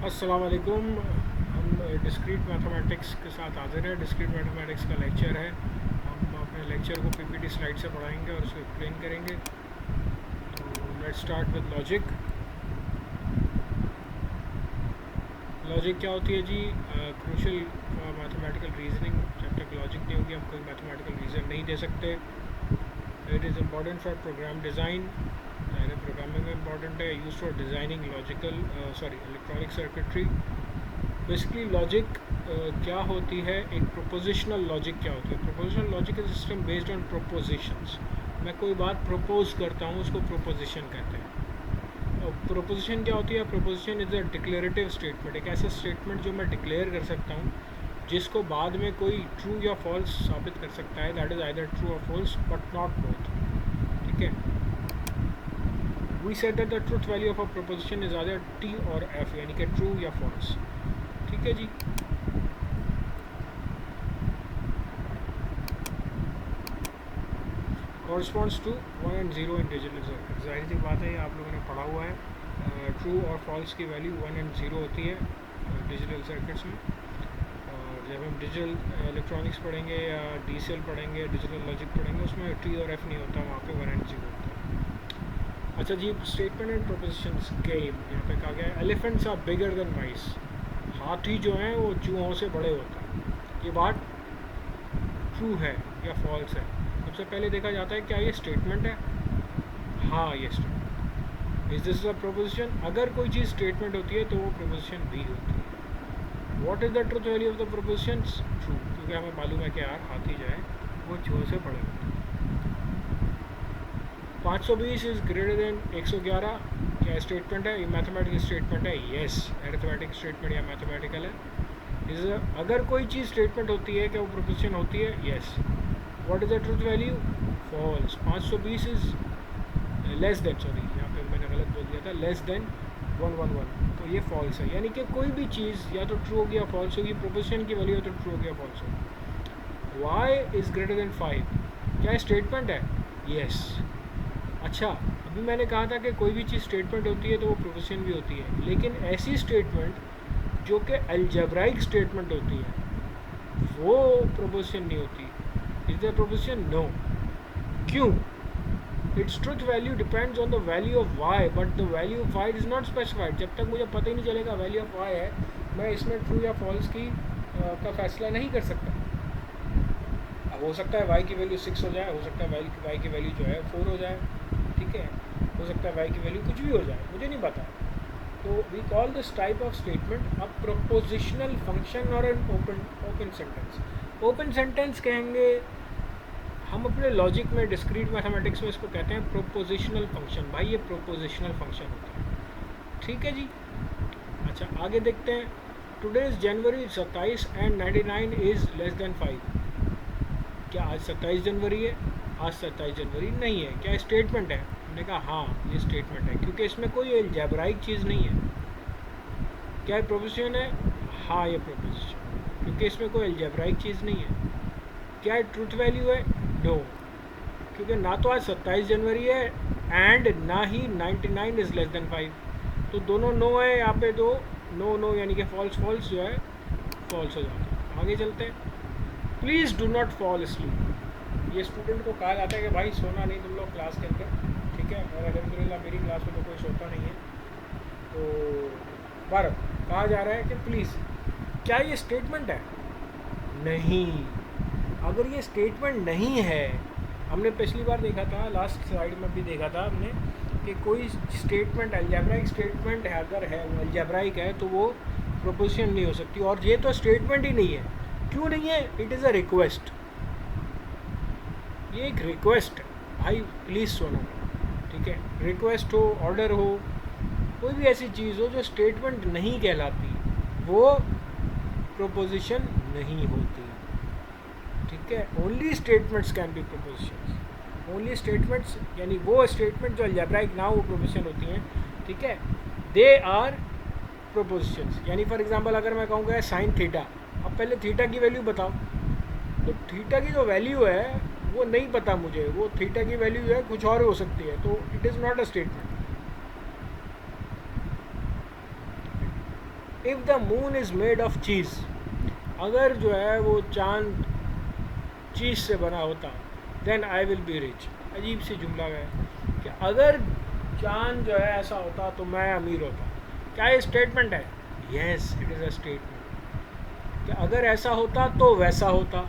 अस्सलाम वालेकुम। हम डिस्क्रीट मैथमेटिक्स के साथ हाजिर हैं। डिस्क्रीट मैथमेटिक्स का लेक्चर है। हम अपने लेक्चर को पीपीटी स्लाइड से पढ़ाएंगे और उसको एक्सप्लेन करेंगे। तो let's start with logic. Logic क्या होती है जी? Crucial mathematical reasoning. जब तक लॉजिक नहीं होगी हम कोई मैथमेटिकल रीज़न नहीं दे सकते। It is important for program design. Programming में इम्पॉर्टेंट है। Use for designing electronic circuitry. Basically logic क्या होती है? एक प्रोपोजिशनल लॉजिक क्या होती है? Propositional logic is system based on propositions. मैं कोई बात प्रपोज करता हूँ, उसको प्रोपोजिशन कहते हैं। प्रोपोजिशन क्या होती है? Proposition is a declarative statement, एक ऐसा स्टेटमेंट जो मैं डिक्लेयर कर सकता हूँ जिसको बाद में कोई ट्रू या फॉल्स साबित कर सकता है। दैट इज़ आइदर ट्रू और फॉल्स बट नॉट बोथ। ठीक है। We said that the truth value of a proposition is either T और एफ, यानी कि ट्रू या फॉल्स। ठीक है जी। Corresponds to 1 and 0 in digital circuit. जाहिर सी बात है, आप लोगों ने पढ़ा हुआ है। ट्रू और फॉल्स की वैल्यू 1 and 0 होती है डिजिटल सर्किट्स में। और जब हम डिजिटल इलेक्ट्रॉनिक्स पढ़ेंगे या डीसीएल पढ़ेंगे, डिजिटल लॉजिक पढ़ेंगे, उसमें टी और एफ नहीं होता, वहाँ पे 1 and 0 होता है। अच्छा जी, स्टेटमेंट एंड प्रोपोजिशंस गेम। यहाँ पे कहा गया है एलिफेंट्स आर बिगर देन माइस। हाथी जो हैं वो चूहों से बड़े होते हैं। ये बात ट्रू है या फॉल्स है? सबसे पहले देखा जाता है क्या ये स्टेटमेंट है। हाँ, ये statement. Is this a proposition? अगर कोई चीज़ स्टेटमेंट होती है तो वो प्रोपोजिशन भी होती है। What is the truth value of the proposition? True, क्योंकि हमें मालूम है कि यार हाथी जो है वो चूहों से बड़े होते हैं। 520 इज ग्रेटर देन 111। क्या स्टेटमेंट है? ये मैथमेटिकल स्टेटमेंट है। येस, अरिथमेटिक स्टेटमेंट या मैथमेटिकल है। इज अगर कोई चीज़ स्टेटमेंट होती है क्या वो प्रोपोजिशन होती है? Yes. What is the truth value? False. 520 is less than, sorry यहाँ पे मैंने गलत बोल दिया था, लेस देन 111, तो ये फॉल्स है। यानी कि कोई भी चीज़ या तो ट्रू होगी या फॉल्स होगी। प्रोपोजिशन की वैल्यू या तो ट्रू होगी या फॉल्स होगी। Y is greater than 5। क्या स्टेटमेंट है? येस। अच्छा, अभी मैंने कहा था कि कोई भी चीज़ स्टेटमेंट होती है तो वो प्रोपोजिशन भी होती है, लेकिन ऐसी स्टेटमेंट जो कि अलजेब्राइक स्टेटमेंट होती है वो प्रोपोजिशन नहीं होती। Is the proposition? नो। क्यों? Its truth value depends on the value of Y, but the value of Y is not specified. जब तक मुझे पता ही नहीं चलेगा वैल्यू ऑफ वाई है, मैं इसमें ट्रू या फॉल्स की का फैसला नहीं कर सकता। अब हो सकता है वाई की वैल्यू 6 हो जाए, हो सकता है वाई की वैल्यू जो है 4 हो जाए, ठीक है, हो सकता है वाई की वैल्यू कुछ भी हो जाए, मुझे नहीं पता। तो we call this type of statement a propositional function और an open sentence. Open sentence कहेंगे हम अपने लॉजिक में, डिस्क्रीट मैथमेटिक्स में इसको कहते हैं प्रोपोजिशनल फंक्शन। भाई ये प्रोपोजिशनल फंक्शन होता है। ठीक है जी। अच्छा, आगे देखते हैं। Today's January 27 and 99 is less than 5। क्या आज 27 जनवरी है? आज 27 जनवरी नहीं है। क्या स्टेटमेंट है? हमने कहा हाँ, ये स्टेटमेंट है, क्योंकि इसमें कोई अलजेब्राइक चीज़ नहीं है। क्या प्रोपोजिशन है? हाँ, ये प्रोपोजिशन, क्योंकि इसमें कोई अलजेब्राइक चीज़ नहीं है। क्या ट्रूथ वैल्यू है? नो, क्योंकि ना तो आज 27 जनवरी है एंड ना ही 99 इज़ लेस देन 5, तो दोनों नो है यहाँ पे। दो नो नो यानी कि फॉल्स फॉल्स जो है फॉल्स हो जाता है। आगे चलते हैं। Please do not fall sleep. ये स्टूडेंट को कहा जाता है कि भाई सोना नहीं तुम लोग क्लास के अंदर, ठीक है। और अलहमदिल्ला मेरी क्लास में तो कोई सोता नहीं है। तो पर कहा जा रहा है कि प्लीज़। क्या ये स्टेटमेंट है? नहीं। अगर ये स्टेटमेंट नहीं है, हमने पिछली बार देखा था, लास्ट स्लाइड में भी देखा था हमने, कि कोई स्टेटमेंट अलजेब्राइक स्टेटमेंट है, अगर है वो अलजेब्राइक है तो वो प्रोपोजिशन नहीं हो सकती। और ये तो स्टेटमेंट ही नहीं है। क्यों नहीं है? It is a request. ये एक रिक्वेस्ट है, भाई प्लीज़ सुनो, ठीक है। रिक्वेस्ट हो, ऑर्डर हो, कोई भी ऐसी चीज़ हो जो स्टेटमेंट नहीं कहलाती, वो प्रोपोजिशन नहीं होती, ठीक है। Only statements can be propositions. Only statements यानी वो स्टेटमेंट जो अलजेब्राइक ना हो प्रोपोजिशन होती हैं, ठीक है। They are propositions. यानी फॉर एग्जांपल अगर मैं कहूँगा साइन थीटा, अब पहले थीटा की वैल्यू बताओ, तो थीटा की जो वैल्यू है वो नहीं पता मुझे, वो थीटा की वैल्यू जो है कुछ और हो सकती है, तो it is not a statement. If the moon is made of cheese, अगर जो है वो चांद चीज़ से बना होता, then I will be rich. अजीब सी जुमला है कि अगर चांद जो है ऐसा होता तो मैं अमीर होता। क्या ये स्टेटमेंट है? Yes, it is a statement कि अगर ऐसा होता तो वैसा होता।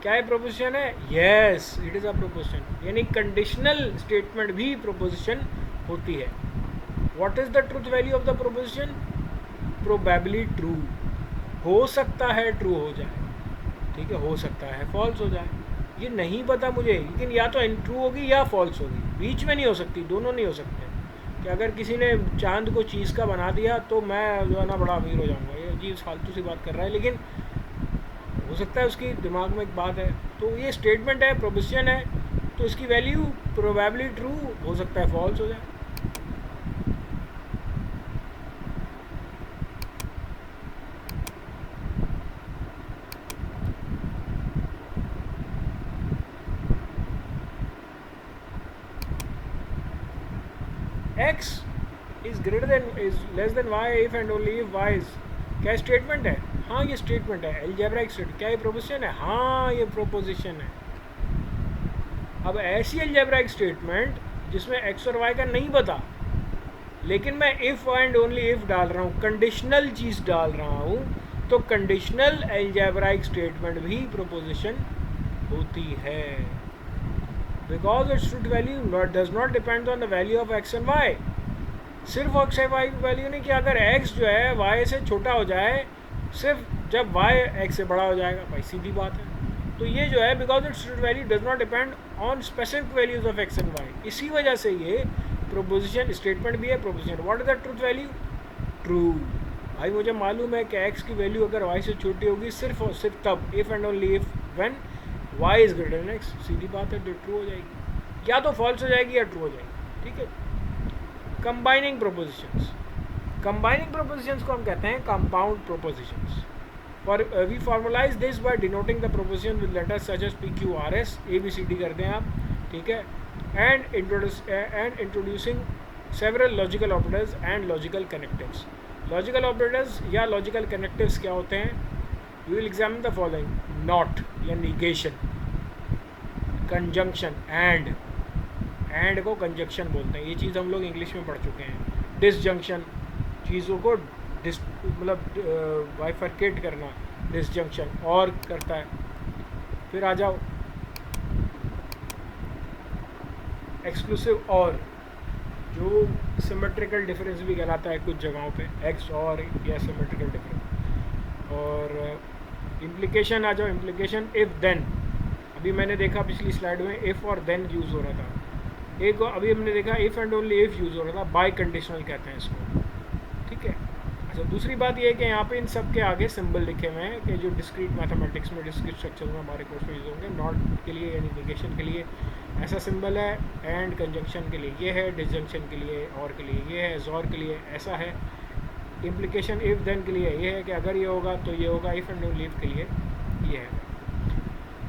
क्या ये प्रोपोजिशन है? Yes, it is a proposition. यानी कंडीशनल स्टेटमेंट भी प्रोपोजिशन होती है। What is the truth value of the proposition? Probably true, हो सकता है ट्रू हो जाए, ठीक है, हो सकता है फॉल्स हो जाए, ये नहीं पता मुझे, लेकिन या तो ट्रू होगी या फॉल्स होगी, बीच में नहीं हो सकती, दोनों नहीं हो सकते। कि अगर किसी ने चांद को चीज़ का बना दिया तो मैं जो है ना बड़ा अमीर हो जाऊंगा, ये अजीब फालतू सी बात कर रहा है, लेकिन हो सकता है उसकी दिमाग में एक बात है। तो ये स्टेटमेंट है, प्रोपोजिशन है, तो इसकी वैल्यू प्रोबेबली ट्रू हो सकता है फॉल्स हो जाए। x is greater then is less then y if and only if y is. क्या स्टेटमेंट है? हाँ ये स्टेटमेंट है, अलजेब्राइक स्टेटमेंट। क्या ये प्रोपोजिशन है? हाँ ये प्रोपोजिशन है। अब ऐसी अलजेब्राइक स्टेटमेंट जिसमें x और y का नहीं पता, लेकिन मैं इफ़ एंड ओनली इफ़ डाल रहा हूँ, कंडीशनल चीज़ डाल रहा हूँ, तो कंडीशनल अलजेब्राइक स्टेटमेंट भी प्रोपोजिशन होती है। Because it's truth value does not depend on the value of x and y। सिर्फ x एंड y की वैल्यू नहीं कि अगर x जो है y से छोटा हो जाए, सिर्फ जब y x से बड़ा हो जाएगा, भाई सीधी बात है। तो ये जो है because it's truth value does not depend on specific values of x and y, इसी वजह से ये प्रोपोजिशन स्टेटमेंट भी है, proposition. What is the truth value? True. भाई मुझे मालूम है कि x की वैल्यू अगर y से छोटी होगी सिर्फ और सिर्फ तब, if and only if when y is greater than x, सीधी बात है, तो ट्रू हो जाएगी, या तो फॉल्स हो जाएगी या ट्रू हो जाएगी, ठीक है। कंबाइनिंग प्रोपोजिशंस, कंबाइनिंग प्रोपोजिशंस को हम कहते हैं कंपाउंड प्रोपोजिशंस। और we formulate this by denoting the proposition with letters such as P Q R S, A B C D करते हैं आप, ठीक है। And introducing several logical operators and logical connectives. Logical operators या logical connectives क्या होते हैं? We will examine the following: not या निगेशन, कंजंक्शन, एंड को कंजंक्शन बोलते हैं, ये चीज़ हम लोग इंग्लिश में पढ़ चुके हैं। डिसजंक्शन, चीज़ों को मतलब बाइफरकेट करना, डिसजंक्शन, और करता है। फिर आ जाओ एक्सक्लूसिव और, जो सिमेट्रिकल डिफरेंस भी कहलाता है कुछ जगहों पे, एक्स और या सिमेट्रिकल डिफरेंस। और इम्प्लीकेशन आ जाओ, इम्प्लीकेशन इफ़ देन, अभी मैंने देखा पिछली स्लाइड में इफ़ और देन यूज़ हो रहा था, एक अभी हमने देखा if and only if use हो रहा था, बाय कंडीशनल कहते हैं इसको, ठीक है। अच्छा, दूसरी बात ये है कि यहाँ पे इन सब के आगे सिंबल लिखे हुए हैं कि जो डिस्क्रीट मैथमेटिक्स में, डिस्क्रीट स्ट्रक्चर में हमारे कोर्स में यूज़ होंगे। नॉट के लिए यानी निगेशन के लिए ऐसा सिंबल है, एंड कंजंक्शन के लिए ये है, डिसजंक्शन के लिए और के लिए ये है, ज़ोर के लिए ऐसा है, इम्प्लीकेशन इफ़ देन के लिए ये है कि अगर ये होगा तो ये होगा, इफ़ एंड ओनली इफ़ के लिए ये है।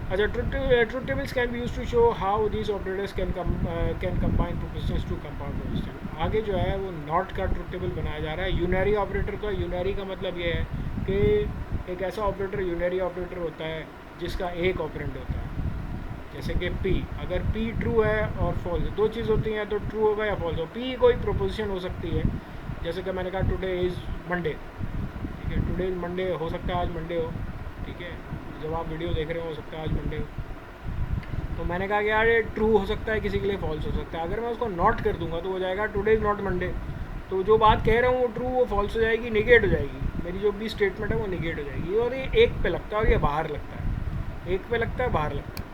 अच्छा, truth tables can be use to show how these operators can combine propositions to compound proposition. आगे जो है वो नॉट का ट्रूथ टेबल बनाया जा रहा है यूनरी ऑपरेटर का। यूनरी का मतलब ये है कि एक ऐसा ऑपरेटर यूनरी ऑपरेटर होता है जिसका एक ऑपरेंड होता है, जैसे कि p, अगर p ट्रू है और फॉल्स, दो चीज़ होती हैं, तो ट्रू होगा या फॉल्स हो। p कोई प्रोपोजिशन हो सकती है, जैसे कि मैंने कहा टुडे इज़ मंडे, ठीक है, टुडे इज़ मंडे, हो सकता है आज मंडे हो, ठीक है, जब आप वीडियो देख रहे हो सकता है आज मंडे हो। तो मैंने कहा कि यार ये ट्रू हो सकता है, किसी के लिए फॉल्स हो सकता है। अगर मैं उसको नॉट कर दूंगा तो हो जाएगा टुडे इज़ नॉट मंडे, तो जो बात कह रहा हूँ वो ट्रू वो फॉल्स हो जाएगी, निगेट हो जाएगी, मेरी जो भी स्टेटमेंट है वो निगेट हो जाएगी। और ये एक पे लगता है और ये बाहर लगता है, एक पे लगता है बाहर लगता है।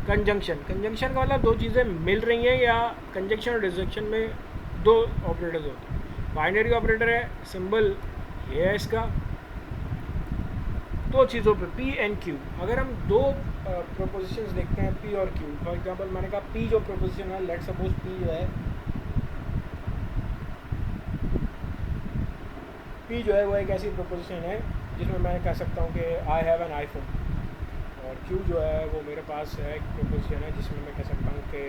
कंजंक्शन, कंजंक्शन का मतलब दो चीज़ें मिल रही हैं, या कंजंक्शन और डिसजंक्शन में दो ऑपरेटर्स होते हैं। बाइनरी ऑपरेटर है, सिंबल ये है इसका, दो चीज़ों पे P एंड Q। अगर हम दो प्रोपोजिशंस देखते हैं P और Q, फॉर एग्जांपल मैंने कहा P जो प्रोपोजिशन है, लेट्स सपोज P जो है, P जो है वो एक ऐसी प्रोपोजिशन है जिसमें मैं कह सकता हूँ कि आई हैव एन आईफोन, और Q जो है वो मेरे पास है एक प्रोपोजिशन है जिसमें मैं कह सकता हूँ कि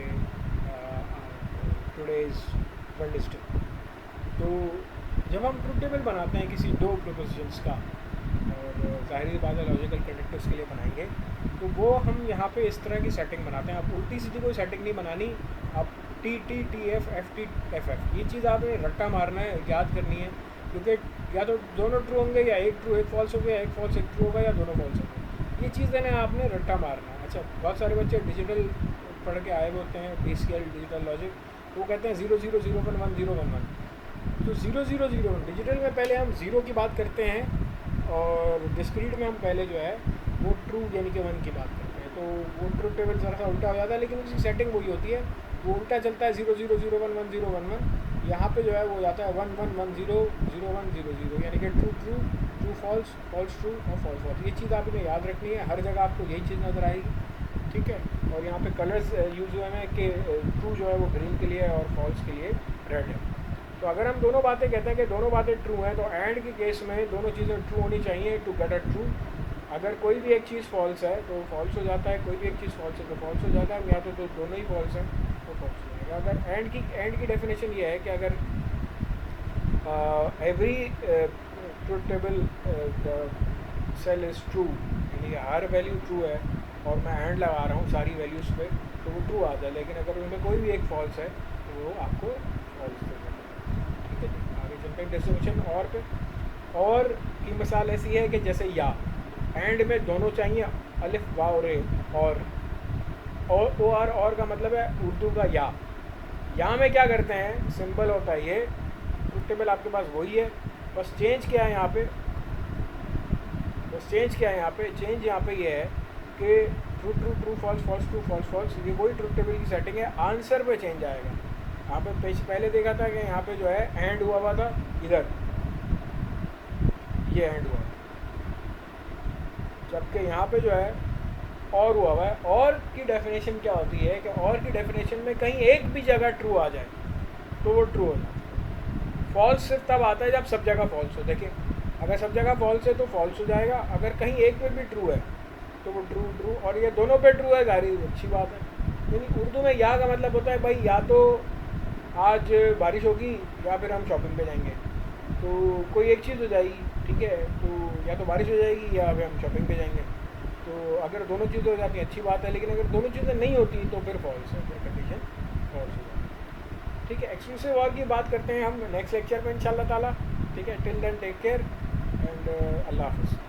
टुडे इज़ वेडनेसडे। तो जब हम ट्रुथ टेबल बनाते हैं किसी दो प्रोपोजिशंस का, और ज़ाहिर बात है लॉजिकल कंडक्टर्स के लिए बनाएंगे, तो वो हम यहाँ पे इस तरह की सेटिंग बनाते हैं। आप उल्टी सीधी कोई सेटिंग नहीं बनानी, आप T T T F F T F F ये चीज़ आपने रट्टा मारना है, याद करनी है, क्योंकि या तो दोनों ट्रू होंगे, या एक ट्रू एक फॉल्स हो गया, एक फॉल्स एक ट्रू होगा, या दोनों फॉल्स होंगे। ये चीज़ देना आपने रट्टा मारना है। अच्छा, बहुत सारे बच्चे डिजिटल पढ़ के आए हुए होते हैं, DCL डिजिटल लॉजिक, तो वो कहते हैं 0 0 0 1 1 0 1 1। तो 0 0 0 1 डिजिटल में पहले हम ज़ीरो की बात करते हैं, और डिस्क्रीट में हम पहले जो है वो ट्रू यानी कि 1 की बात करते हैं। तो वो ट्रुथ टेबल ज़रा सा उल्टा हो जाता है, लेकिन उसकी सेटिंग वही होती है, वो उल्टा चलता है 0 0 0 1 1 0 1 1। यहाँ पे जो है वो जाता है 1 1 1 0 0 1 0 0, यानी कि true true true false false true और फॉल्स फॉल्स। ये चीज़ आपने याद रखनी है, हर जगह आपको यही चीज़ नज़र आएगी, ठीक है। और यहाँ पे कलर्स यूज़ हुए हैं कि ट्रू जो है वो ग्रीन के लिए और फॉल्स के लिए रेड है। तो अगर हम दोनों बातें कहते हैं कि दोनों बातें ट्रू हैं, तो एंड के केस में दोनों चीज़ें ट्रू होनी चाहिए टू गेट अ ट्रू। अगर कोई भी एक चीज़ फॉल्स है तो फॉल्स हो जाता है, कोई भी एक चीज़ फॉल्स है तो फॉल्स हो जाता है, या तो दोनों ही फॉल्स हैं तो फॉल्स हो जाएगा। अगर एंड की डेफिनेशन ये है कि अगर every truth table cell is true, यानी हर वैल्यू ट्रू है और मैं एंड लगा रहा हूँ सारी वैल्यूज़ पे, तो वो ट्रू आ जाए। लेकिन अगर उनमें कोई भी एक फॉल्स है तो वो आपको फॉल्स देगा, ठीक है जी। आगे चलते हैं डेफिनेशन और पे। और की मिसाल ऐसी है कि जैसे या, एंड में दोनों चाहिए, अलिफ वाव और रे, और ओ आर, और का मतलब है उर्दू का या में क्या करते हैं, सिंबल होता है ये, ट्रुथ टेबल आपके पास वही है, बस चेंज क्या है यहाँ पे, चेंज यहाँ पे ये है कि true true true false false true false false, ये वही ट्रुथ टेबल की सेटिंग है। आंसर पे चेंज आएगा। यहाँ पे पहले देखा था कि यहाँ पे जो है एंड हुआ था, इधर ये एंड हुआ, जबकि यहाँ पे जो है और हुआ हुआ है। और की डेफिनेशन क्या होती है कि और की डेफिनेशन में कहीं एक भी जगह ट्रू आ जाए तो वो ट्रू हो जाए। फॉल्स सिर्फ तब आता है जब सब जगह फॉल्स हो। देखिए, अगर सब जगह फॉल्स है तो फॉल्स हो जाएगा, अगर कहीं एक पे भी ट्रू है तो वो ट्रू ट्रू, और ये दोनों पे ट्रू है, जाहिर अच्छी बात है। यानी उर्दू में या का मतलब होता है भाई या तो आज बारिश होगी या फिर हम शॉपिंग पे जाएंगे, तो कोई एक चीज़ हो जाएगी, ठीक है। तो या तो बारिश हो जाएगी या फिर हम शॉपिंग पे जाएंगे। तो अगर दोनों चीज़ें हो जाती हैं अच्छी बात है, लेकिन अगर दोनों चीज़ें नहीं होती तो फिर फॉल्स है, फिर कंडीशन फॉल्स हो जाती है, ठीक है। एक्सक्लूसिव और की बात करते हैं हम नेक्स्ट लेक्चर में इंशाल्लाह ताला, ठीक है। Till then take care and अल्लाह हाफ़िज़।